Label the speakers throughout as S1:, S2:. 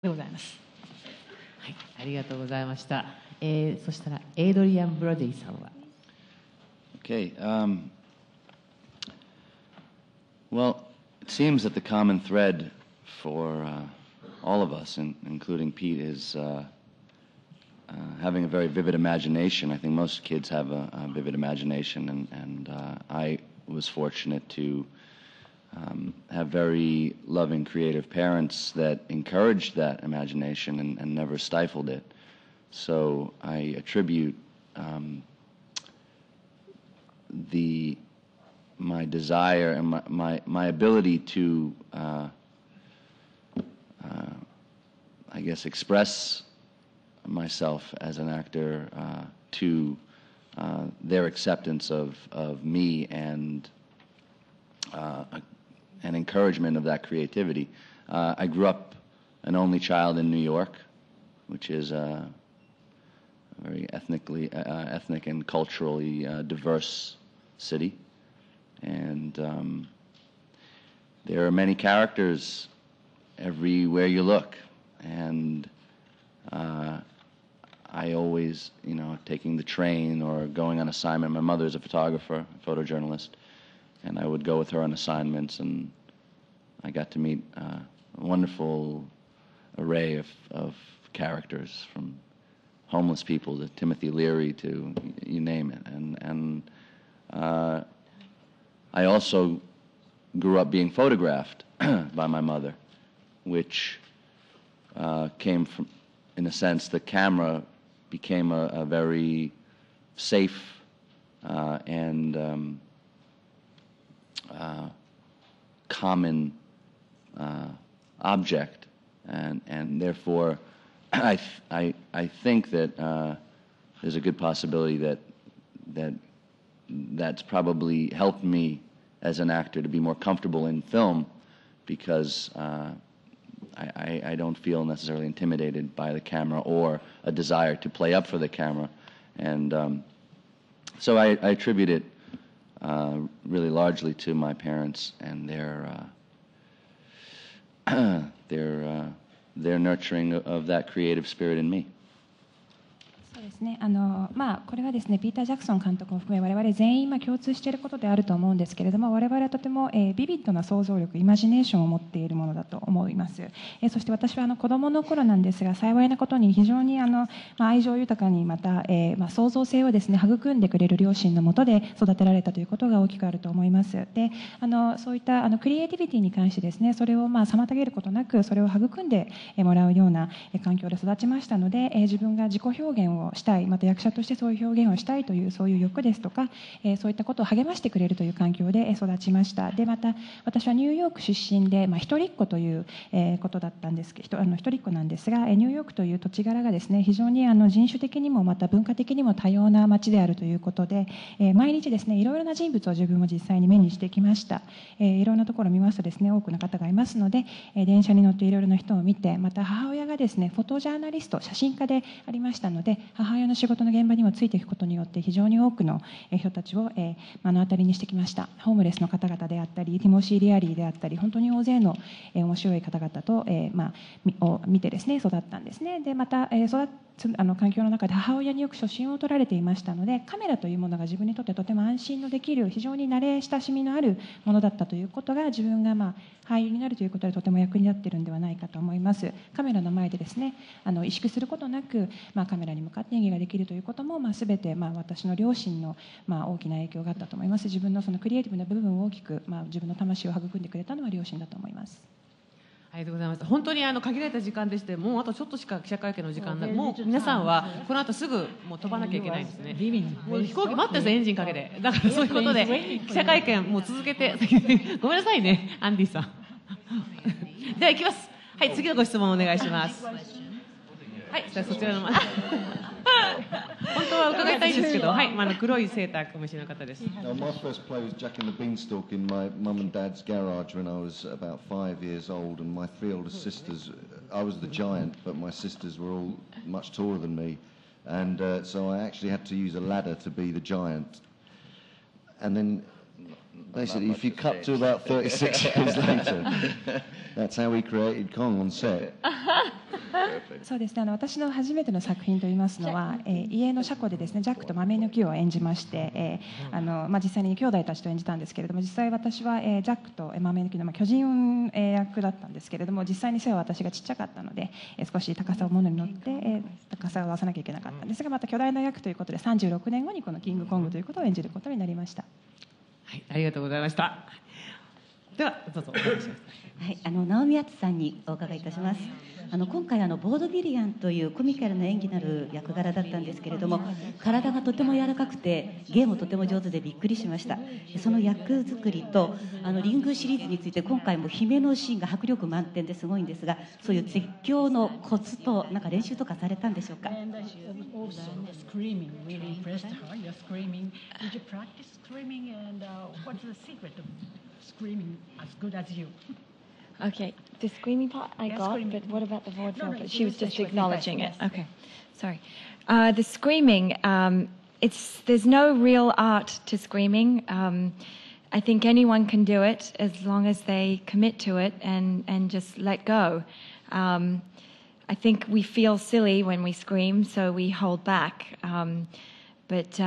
S1: でございます。はい、ありがとうございました。そしたらエイドリアン・ブロディさんは。
S2: Okay. Well, it seems that the common thread for all of us, including Pete, is having a very vivid imagination. I think most kids have a vivid imagination, and I was fortunate to have very loving, creative parents that encouraged that imagination and never stifled it. So I attribute my desire and my ability to, I guess, express myself as an actor to their acceptance of me and encouragement of that creativity. I grew up an only child in New York, which is a very ethnic and culturally diverse city. And there are many characters everywhere you look. And I always, taking the train or going on assignment. My mother is a photographer, a photojournalist. And I would go with her on assignments, and I got to meet a wonderful array of characters, from homeless people to Timothy Leary to you name it. And I also grew up being photographed by my mother, which came from, in a sense, the camera became a very safe and common object, and therefore I think that there's a good possibility that's probably helped me as an actor to be more comfortable in film, because I don't feel necessarily intimidated by the camera or a desire to play up for the camera, and so I attribute it really largely to my parents and their nurturing of that creative spirit in me.
S3: そうですね、これはですね、ピーター・ジャクソン監督を含め我々全員共通していることであると思うんですけれども、我々はとてもビビッドな想像力、イマジネーションを持っているものだと思います。そして私は子どもの頃なんですが、幸いなことに非常に愛情豊かに、また創造性をですね育んでくれる両親のもとで育てられたということが大きくあると思います。で、そういったクリエイティビティに関してですね、それを妨げることなくそれを育んでもらうような環境で育ちましたので、自分が自己表現をしたい、また役者としてそういう表現をしたいというそういう欲ですとか、そういったことを励ましてくれるという環境で育ちました。で、また私はニューヨーク出身で、一人っ子ということだったんですけど、一人っ子なんですが、ニューヨークという土地柄がですね非常に人種的にもまた文化的にも多様な街であるということで、毎日ですねいろいろな人物を自分も実際に目にしてきました。いろんなところを見ますとですね多くの方がいますので、電車に乗っていろいろな人を見て、また母親がですねフォトジャーナリスト、写真家でありましたので、母親の仕事の現場にもついていくことによって非常に多くの人たちを目の当たりにしてきました。ホームレスの方々であったり、ティモシー・リアリーであったり、本当に大勢の面白い方々とを見てですね育ったんですね。で、また環境の中で母親によく写真を撮られていましたので、カメラというものが自分にとってとても安心のできる、非常に慣れ親しみのあるものだったということが、自分が俳優になるということでとても役に立っているのではないかと思います。カメラの前でですね萎縮することなく、カメラに向かって演技ができるということも、全て私の両親の大きな影響があったと思います。自分のそのクリエイティブな部分を大きく、自分の魂を育んでくれたのは両親だと思います。
S1: ありがとうございます。本当に限られた時間でして、もうあとちょっとしか記者会見の時間ない。もう皆さんはこの後すぐもう飛ばなきゃいけないんですね。もう飛行機待ってるんです、エンジンかけて。だからそういうことで記者会見もう続けてごめんなさいね、アンディさん。では行きます。はい、次のご質問お願いします。はい、じゃあそちらの本当は伺いたいんですけど、はい、黒いセーターかもしれない方です。
S4: My first play was Jack and the Beanstalk in my mum and dad's garage when I was about 5 years old, and my 3 older sisters, I was the giant, but my sisters were all much taller than me, and so I actually had to use a ladder to be the giant. And then basically, if you cut to about 36 years later, that's how we created Kong on set.
S3: そうですね、私の初めての作品といいますのは、家の車庫でですねジャックと豆の木を演じまして、実際に兄弟たちと演じたんですけれども、実際私は、ジャックと豆の木の、巨人役だったんですけれども、実際に背は私がちっちゃかったので、少し高さを物に乗って、高さを出さなきゃいけなかったんですが、また巨大な役ということで36年後にこのキングコングということを演じることになりました。
S1: はい、ありがとうございました。ではどうぞお願いします。
S5: はい、直美敦さんにお伺いいたします。今回ボードビリアンというコミカルな演技のある役柄だったんですけれども、体がとても柔らかくて芸もとても上手でびっくりしました。その役作りとリングシリーズについて今回も姫のシーンが迫力満点ですごいんですが、そういう絶叫のコツとなんか練習とかされたんでしょうか。
S6: Okay, the screaming part I got, but what about the vaudeville? But she was just acknowledging it. Okay, sorry. The screaming, there's no real art to screaming. I think anyone can do it as long as they commit to it and just let go. I think we feel silly when we scream, so we hold back. But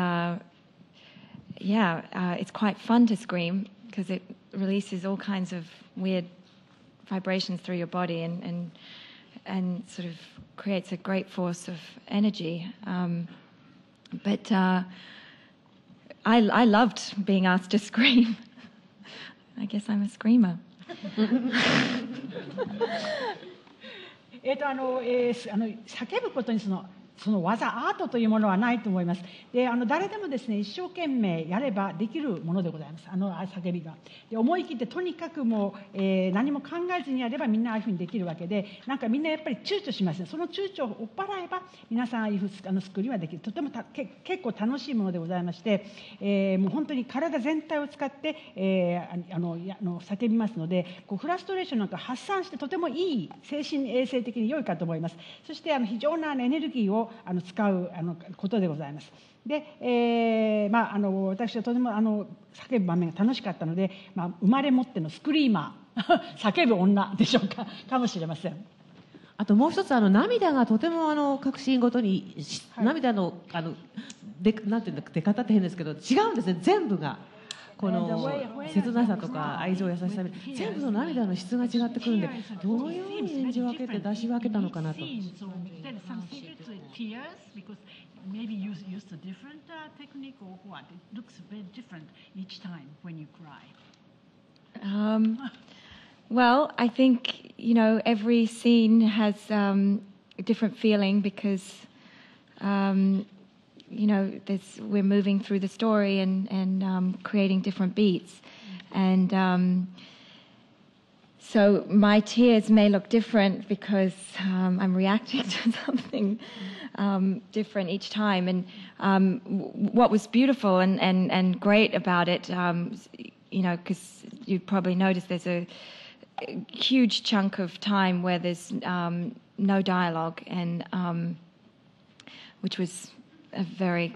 S6: it's quite fun to scream because it releases all kinds of weird vibrations through your body and sort of creates a great force of energy. But I loved being asked to scream. I guess I'm a screamer.
S7: 叫ぶことにその技アートというものはないと思います。で誰でもですね一生懸命やればできるものでございます。叫びがで思い切ってとにかくもう、何も考えずにやればみんなああいうふうにできるわけで、なんかみんなやっぱり躊躇しますね。その躊躇を追っ払えば皆さんああいうスクリーンはできる。とても結構楽しいものでございまして、もう本当に体全体を使って、叫びますので、フラストレーションなんか発散してとてもいい精神衛生的に良いかと思います。そして非常なエネルギーを使うことでございます。で、私はとても叫ぶ場面が楽しかったので、生まれ持ってのスクリーマー叫ぶ女でしょうかもしれません。
S1: あともう一つ涙がとても各シーンごとに、涙のなんていうんだ出方って変ですけど違うんですね。全部がこの切なさとか愛情優しさ全部の涙の質が違ってくるんで、どのように演じ分けて出し分けたのかなと。
S8: Maybe use a different technique or what? It looks very different each time when you cry.
S6: Well, I think every scene has a different feeling because we're moving through the story and creating different beats, and so my tears may look different because I'm reacting to something different each time. And what was beautiful and great about it, because you probably noticed there's a huge chunk of time where there's no dialogue, and which was a very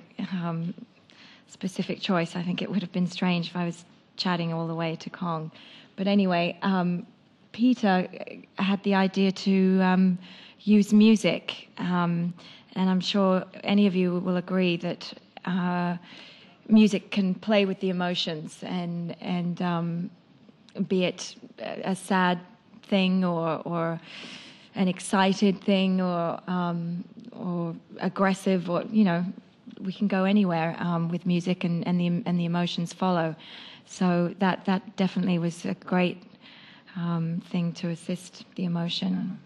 S6: specific choice. I think it would have been strange if I was chatting all the way to Kong. But anyway, Peter had the idea to use music, and I'm sure any of you will agree that music can play with the emotions and be it a sad thing or an excited thing or aggressive, or we can go anywhere with music, and the emotions follow. So that definitely was a great thing to assist the emotion.